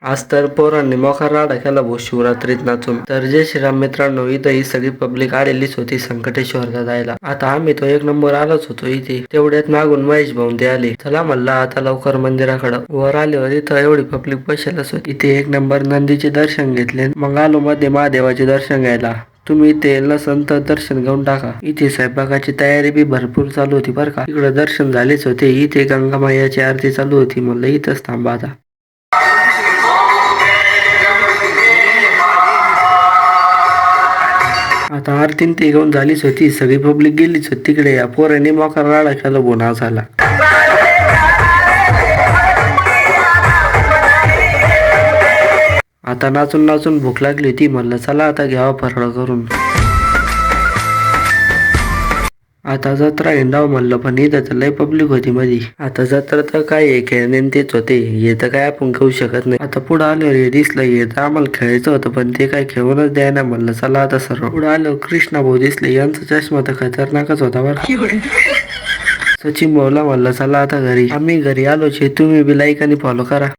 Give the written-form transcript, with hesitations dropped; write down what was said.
आज तर पोरांनी मोका राडा केला भाऊ शिवरात्रीत नाचून. तर जय श्रीराम मित्रांनो, इथं ही सगळी पब्लिक आलेलीच होती संकटेश्वरला जायला. आता आम्ही तो एक नंबर आलोच होतो इथे. तेवढ्यात मागून महेश भाऊ ते आले. चला म्हणलं आता लवकर मंदिराकडं. वर आल्यावर इथं एवढी पब्लिक बसेलच होती. इथे एक नंबर नंदीचे दर्शन घेतले. मग आलो मध्ये महादेवाचे दर्शन घ्यायला. तुम्ही इथे नसन तर दर्शन घेऊन टाका. इथे स्वयंपाकाची तयारी बी भरपूर चालू होती बरं का. इकडे दर्शन झालेच होते. इथे गंगामायाची आरती चालू होती. म्हणलं इथंच थांबा आता. आता आरतीन ते घेऊन झालीच होती. सगळी पब्लिक गेलीच होती तिकडे. या पोरांनी मोकार राडा केला बोना झाला. आता नाचून नाचून भूक लागली होती. म्हणलं चला आता घ्यावा फराळ करून. आता जत्रा हिंडाव म्हणलं, पण इथं तर लय पब्लिक होती मधी. आता जत्रा तर काय आहे, खेळणे तेच होते. हे तर काय आपण खेळू शकत नाही. आता पुढे आल्यावर हे दिसलं. हे तर आम्हाला खेळायचं होतं, पण ते काय खेळूनच द्यायना. म्हणलं चला आता सर्व. पुढे आल्यावर कृष्णा भाऊ दिसले. यांचा चष्मा तर खतरनाकच होता बरं. सचिन भाऊला म्हणलं चला आता घरी. आम्ही घरी आलोच. तुम्ही बी लाईक आणि फॉलो करा.